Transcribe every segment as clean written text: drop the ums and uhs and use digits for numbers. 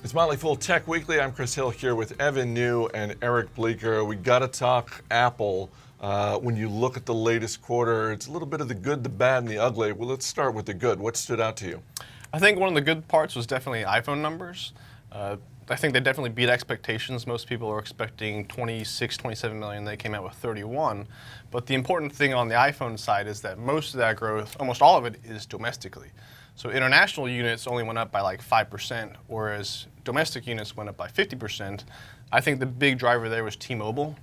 It's Motley Fool Tech Weekly. I'm Chris Hill here with Evan New and Eric Bleeker. We got to talk Apple. When you look at the latest quarter, it's a little bit of the good, the bad, and the ugly. Well, let's start with the good. What stood out to you? I think one of the good parts was definitely iPhone numbers. I think they definitely beat expectations. Most people were expecting 26, 27 million. They came out with 31. But the important thing on the iPhone side is that most of that growth, almost all of it, is domestically. So international units only went up by like 5%, whereas domestic units went up by 50%. I think the big driver there was T-Mobile.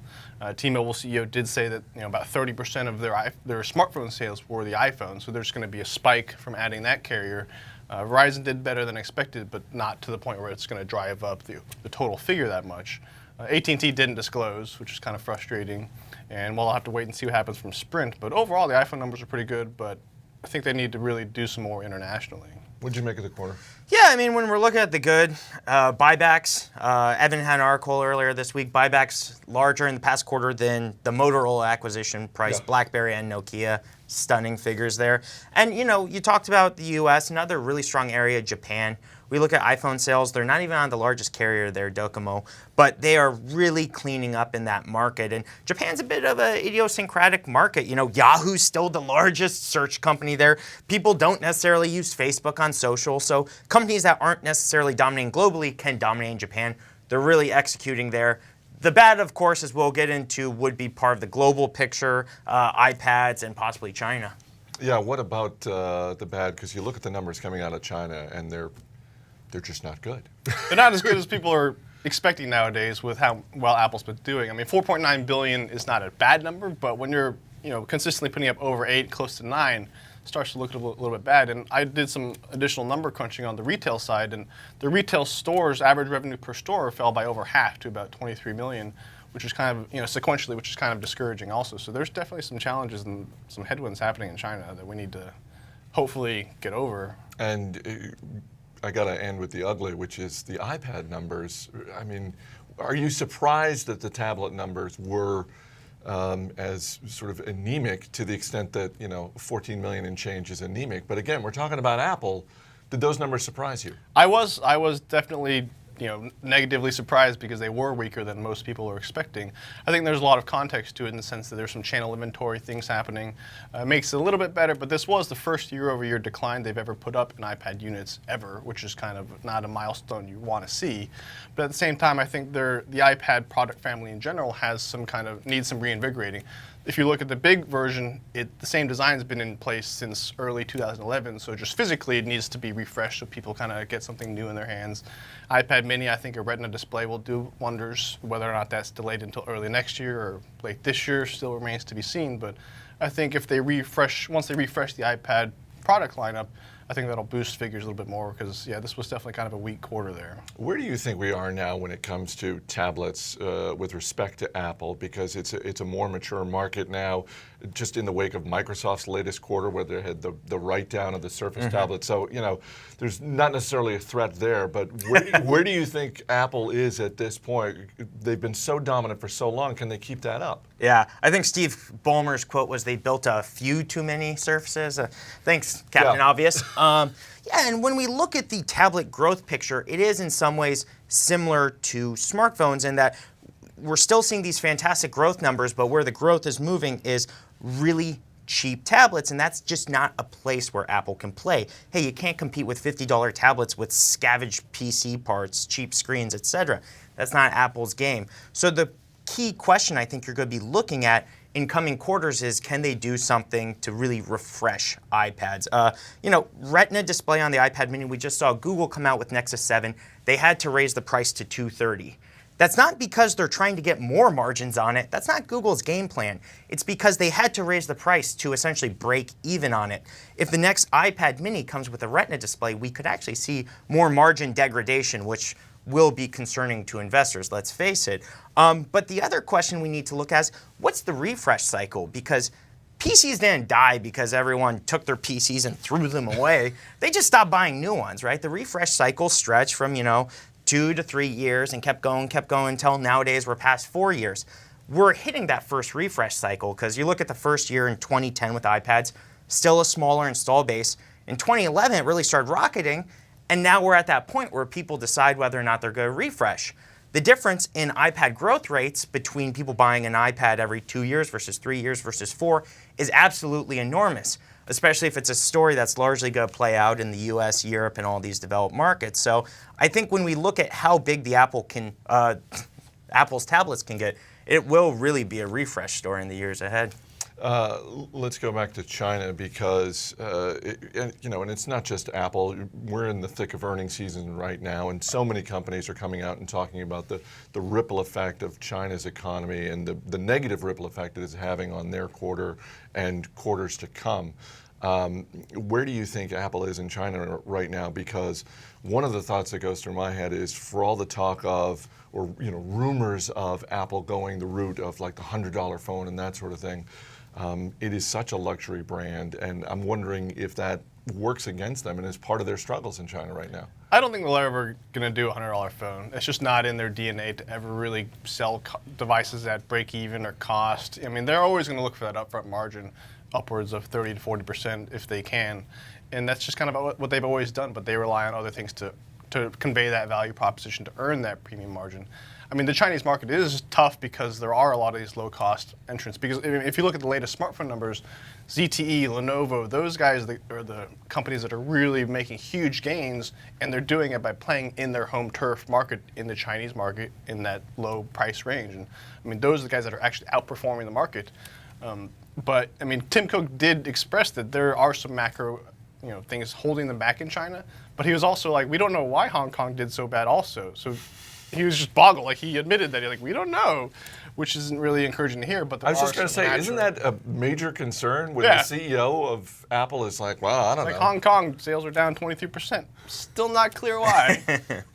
T-Mobile CEO did say that about 30% of their smartphone sales were the iPhone, so there's going to be a spike from adding that carrier. Verizon did better than expected, but not to the point where it's going to drive up the total figure that much. AT&T didn't disclose, which is kind of frustrating, and we'll have to wait and see what happens from Sprint. But overall, the iPhone numbers are pretty good, but I think they need to really do some more internationally. What did you make of the quarter? Yeah, I mean, when we're looking at the good, buybacks, Evan had an article earlier this week, buybacks larger in the past quarter than the Motorola acquisition price, yeah. BlackBerry and Nokia, stunning figures there. And, you talked about the U.S., another really strong area, Japan. We look at iPhone sales, they're not even on the largest carrier there, Docomo, but they are really cleaning up in that market. And Japan's a bit of an idiosyncratic market. Yahoo's still the largest search company there. People don't necessarily use Facebook on social, so companies that aren't necessarily dominating globally can dominate in Japan. They're really executing there. The bad, of course, as we'll get into, would be part of the global picture, iPads, and possibly China. Yeah, what about the bad? Because you look at the numbers coming out of China, and they're just not good. They're not as good as people are expecting nowadays with how well Apple's been doing. I mean, 4.9 billion is not a bad number, but when you're consistently putting up over 8, close to 9, it starts to look a little bit bad. And I did some additional number crunching on the retail side, and the retail stores' average revenue per store fell by over half to about 23 million, which is kind of, sequentially, which is kind of discouraging also. So there's definitely some challenges and some headwinds happening in China that we need to hopefully get over. And I got to end with the ugly, which is the iPad numbers. I mean, are you surprised that the tablet numbers were as sort of anemic to the extent that, 14 million and change is anemic? But again, we're talking about Apple. Did those numbers surprise you? I was definitely negatively surprised because they were weaker than most people were expecting. I think there's a lot of context to it in the sense that there's some channel inventory things happening. Makes it a little bit better, but this was the first year-over-year decline they've ever put up in iPad units ever, which is kind of not a milestone you want to see. But at the same time, I think the iPad product family in general needs some reinvigorating. If you look at the big version, the same design's been in place since early 2011, so just physically it needs to be refreshed so people kind of get something new in their hands. iPad mini, I think a Retina display will do wonders. Whether or not that's delayed until early next year or late this year still remains to be seen, but I think if once they refresh the iPad product lineup, I think that'll boost figures a little bit more because, yeah, this was definitely kind of a weak quarter there. Where do you think we are now when it comes to tablets with respect to Apple? Because it's a more mature market now, just in the wake of Microsoft's latest quarter where they had the write-down of the Surface tablet. So, there's not necessarily a threat there, but where do you think Apple is at this point? They've been so dominant for so long. Can they keep that up? Yeah, I think Steve Ballmer's quote was they built a few too many Surfaces. Thanks, Captain Obvious. And when we look at the tablet growth picture, it is in some ways similar to smartphones in that we're still seeing these fantastic growth numbers, but where the growth is moving is really cheap tablets, and that's just not a place where Apple can play. Hey, you can't compete with $50 tablets with scavenged PC parts, cheap screens, etc. That's not Apple's game. So the key question I think you're going to be looking at in coming quarters is, can they do something to really refresh iPads? Retina display on the iPad mini, we just saw Google come out with Nexus 7. They had to raise the price to $230. That's not because they're trying to get more margins on it. That's not Google's game plan. It's because they had to raise the price to essentially break even on it. If the next iPad mini comes with a Retina display, we could actually see more margin degradation, which will be concerning to investors, let's face it. But the other question we need to look at is, what's the refresh cycle? Because PCs didn't die because everyone took their PCs and threw them away. They just stopped buying new ones, right? The refresh cycle stretched from, 2 to 3 years and kept going until nowadays we're past 4 years. We're hitting that first refresh cycle because you look at the first year in 2010 with iPads, still a smaller install base. In 2011, it really started rocketing. And now we're at that point where people decide whether or not they're going to refresh. The difference in iPad growth rates between people buying an iPad every 2 years versus 3 years versus 4 is absolutely enormous, especially if it's a story that's largely going to play out in the US, Europe, and all these developed markets. So I think when we look at how big the Apple's tablets can get, it will really be a refresh story in the years ahead. Let's go back to China because, and it's not just Apple. We're in the thick of earnings season right now, and so many companies are coming out and talking about the ripple effect of China's economy and the negative ripple effect it is having on their quarter and quarters to come. Where do you think Apple is in China right now? Because one of the thoughts that goes through my head is, for all the talk of, or rumors of Apple going the route of like the $100 phone and that sort of thing, it is such a luxury brand, and I'm wondering if that works against them and is part of their struggles in China right now. I don't think they're ever going to do a $100 phone. It's just not in their DNA to ever really sell devices at break even or cost. I mean, they're always going to look for that upfront margin, upwards of 30 to 40% if they can. And that's just kind of what they've always done, but they rely on other things to convey that value proposition, to earn that premium margin. I mean, the Chinese market is tough because there are a lot of these low-cost entrants. Because if you look at the latest smartphone numbers, ZTE, Lenovo, those guys are the companies that are really making huge gains, and they're doing it by playing in their home turf market, in the Chinese market, in that low price range. And I mean, those are the guys that are actually outperforming the market. But I mean, Tim Cook did express that there are some macro things holding them back in China. But he was also like, we don't know why Hong Kong did so bad also. So he was just boggled. Like, he admitted that. He's like, we don't know, which isn't really encouraging to hear. But I was just going to say, isn't that a major concern when the CEO of Apple is like, well, I don't know. Like, Hong Kong sales are down 23%. Still not clear why.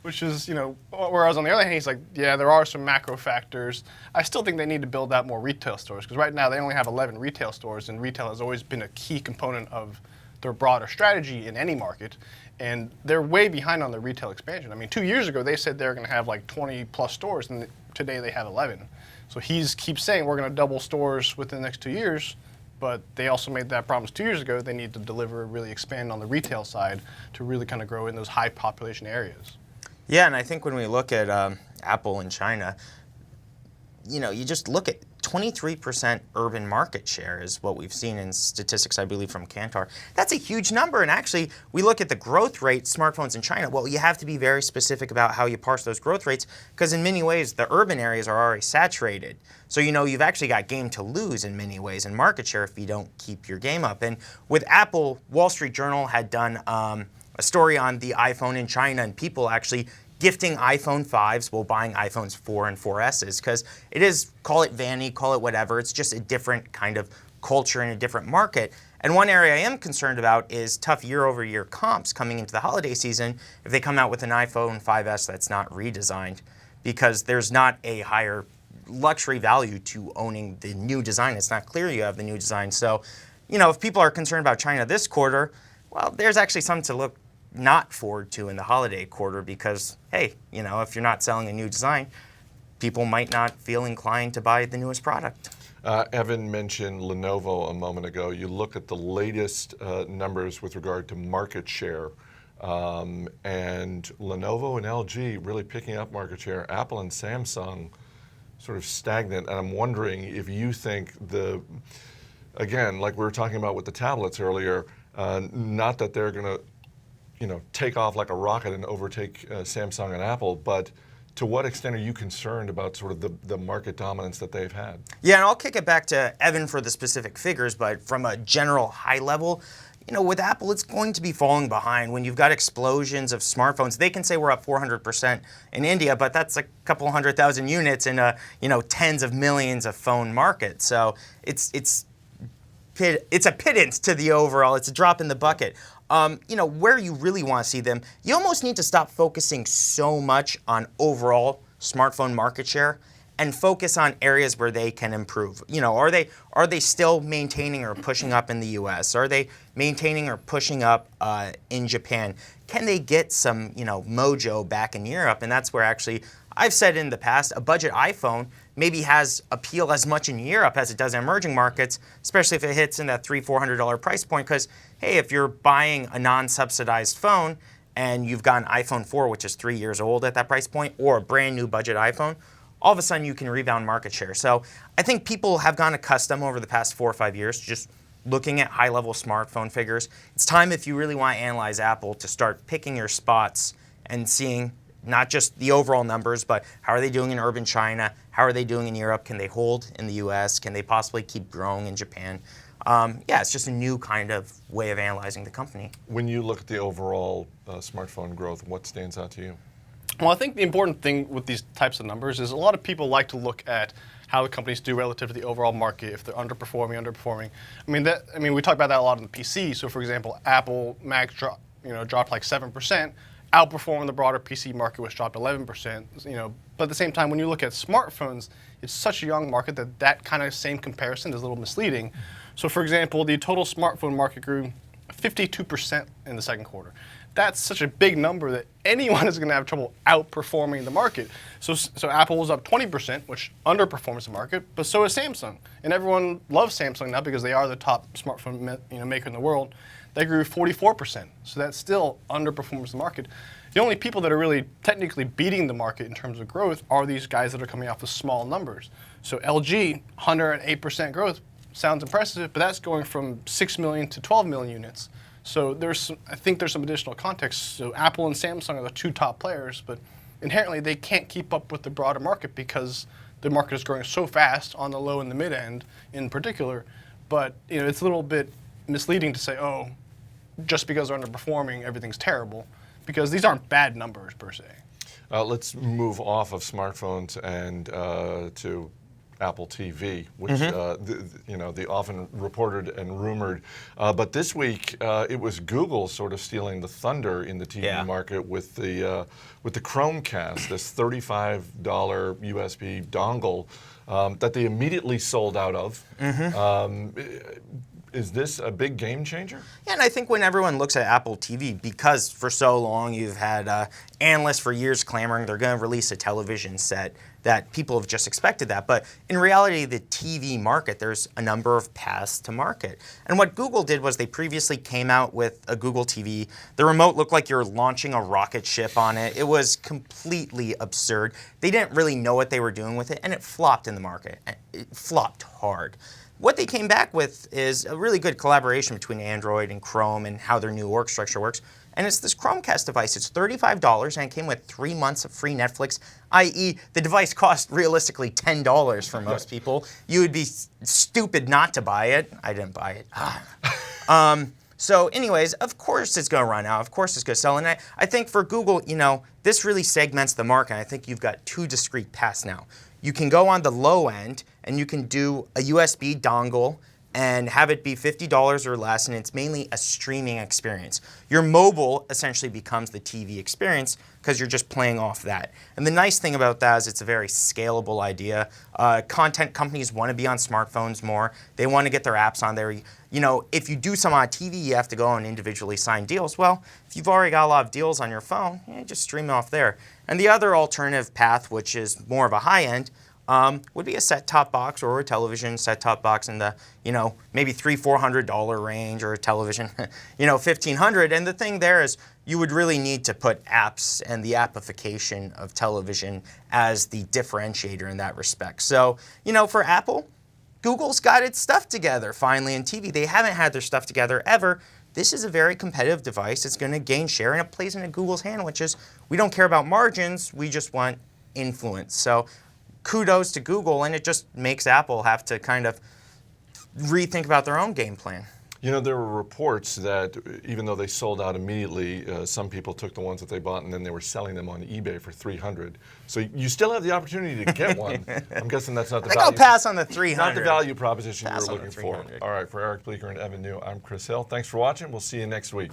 Which is, whereas on the other hand, he's like, yeah, there are some macro factors. I still think they need to build out more retail stores, because right now they only have 11 retail stores, and retail has always been a key component of their broader strategy in any market. And they're way behind on their retail expansion. I mean, 2 years ago, they said they're going to have like 20 plus stores, and today they have 11. So he keeps saying we're going to double stores within the next 2 years, but they also made that promise 2 years ago. They need to deliver, really expand on the retail side to really kind of grow in those high population areas. Yeah, and I think when we look at Apple in China, you just look at 23% urban market share is what we've seen in statistics, I believe, from Kantar. That's a huge number. And actually, we look at the growth rate smartphones in China. Well, you have to be very specific about how you parse those growth rates, because in many ways, the urban areas are already saturated. So, you've actually got game to lose in many ways in market share if you don't keep your game up. And with Apple, Wall Street Journal had done a story on the iPhone in China, and people actually gifting iPhone 5s while buying iPhones 4 and 4Ss, because it is, call it vanity, call it whatever, it's just a different kind of culture in a different market. And one area I am concerned about is tough year-over-year comps coming into the holiday season if they come out with an iPhone 5S that's not redesigned, because there's not a higher luxury value to owning the new design. It's not clear you have the new design. So, if people are concerned about China this quarter, well, there's actually something to look not forward to in the holiday quarter, because, hey, if you're not selling a new design, people might not feel inclined to buy the newest product. Evan mentioned Lenovo a moment ago. You look at the latest numbers with regard to market share, and Lenovo and LG really picking up market share. Apple and Samsung sort of stagnant. And I'm wondering if you think again, like we were talking about with the tablets earlier, not that they're going to take off like a rocket and overtake Samsung and Apple, but to what extent are you concerned about sort of the market dominance that they've had? Yeah, and I'll kick it back to Evan for the specific figures, but from a general high level, with Apple, it's going to be falling behind. When you've got explosions of smartphones, they can say we're up 400% in India, but that's a couple 100,000 units in a tens of millions of phone market. So it's a pittance to the overall. It's a drop in the bucket. Where you really want to see them, you almost need to stop focusing so much on overall smartphone market share and focus on areas where they can improve. Are they still maintaining or pushing up in the US? Are they maintaining or pushing up in Japan? Can they get some mojo back in Europe? And that's where actually I've said in the past, a budget iPhone maybe has appeal as much in Europe as it does in emerging markets, especially if it hits in that $300-400 price point. Because, hey, if you're buying a non-subsidized phone and you've got an iPhone 4, which is 3 years old at that price point, or a brand new budget iPhone, all of a sudden you can rebound market share. So I think people have gotten accustomed over the past 4 or 5 years to just looking at high-level smartphone figures. It's time, if you really want to analyze Apple, to start picking your spots and seeing not just the overall numbers, but how are they doing in urban China? How are they doing in Europe? Can they hold in the US? Can they possibly keep growing in Japan? Yeah, it's just a new kind of way of analyzing the company. When you look at the overall smartphone growth, what stands out to you? Well, I think the important thing with these types of numbers is a lot of people like to look at how the companies do relative to the overall market, if they're underperforming. I mean, we talk about that a lot on the PC. So, for example, Apple Mac dropped like 7%, outperforming the broader PC market, which dropped 11%. But at the same time, when you look at smartphones, it's such a young market that that kind of same comparison is a little misleading. So, for example, the total smartphone market grew 52% in the second quarter. That's such a big number that anyone is going to have trouble outperforming the market. So Apple was up 20%, which underperforms the market, but so is Samsung. And everyone loves Samsung now because they are the top smartphone maker in the world. They grew 44%, so that still underperforms the market. The only people that are really technically beating the market in terms of growth are these guys that are coming off of small numbers. So LG, 108% growth, sounds impressive, but that's going from 6 million to 12 million units. So I think there's some additional context. So Apple and Samsung are the two top players, but inherently they can't keep up with the broader market because the market is growing so fast on the low and the mid end in particular. But it's a little bit misleading to say, oh, just because they're underperforming, everything's terrible, because these aren't bad numbers per se. Let's move off of smartphones and to Apple TV, which the often reported and rumored. But this week, it was Google sort of stealing the thunder in the TV market with the Chromecast, this $35 USB dongle that they immediately sold out of. Is this a big game changer? Yeah, and I think when everyone looks at Apple TV, because for so long you've had analysts for years clamoring they're going to release a television set, that people have just expected that. But in reality, the TV market, there's a number of paths to market. And what Google did was they previously came out with a Google TV. The remote looked like you're launching a rocket ship on it. It was completely absurd. They didn't really know what they were doing with it, and it flopped in the market. It flopped hard. What they came back with is a really good collaboration between Android and Chrome and how their new org structure works. And it's this Chromecast device. It's $35 and it came with 3 months of free Netflix, i.e. the device cost realistically $10 for most people. You would be stupid not to buy it. I didn't buy it. So anyways, of course it's going to run out. Of course it's going to sell. And I think for Google, this really segments the market. I think you've got two discrete paths now. You can go on the low end and you can do a USB dongle and have it be $50 or less, and it's mainly a streaming experience. Your mobile essentially becomes the TV experience because you're just playing off that. And the nice thing about that is it's a very scalable idea. Content companies want to be on smartphones more. They want to get their apps on there. If you do some on TV, you have to go and individually sign deals. Well, if you've already got a lot of deals on your phone, just stream it off there. And the other alternative path, which is more of a high end, would be a set-top box or a television set-top box in the, maybe $300-400 range, or a television, $1,500. And the thing there is you would really need to put apps and the appification of television as the differentiator in that respect. So, for Apple, Google's got its stuff together finally in TV. They haven't had their stuff together ever. This is a very competitive device. It's going to gain share, and it plays into Google's hand, which is we don't care about margins. We just want influence. So kudos to Google, and it just makes Apple have to kind of rethink about their own game plan. There were reports that even though they sold out immediately, some people took the ones that they bought and then they were selling them on eBay for $300. So you still have the opportunity to get one. I'm guessing that's not the value. I'll pass on the $300. Not the value proposition you were looking for. $300. All right, for Eric Bleeker and Evan New, I'm Chris Hill. Thanks for watching. We'll see you next week.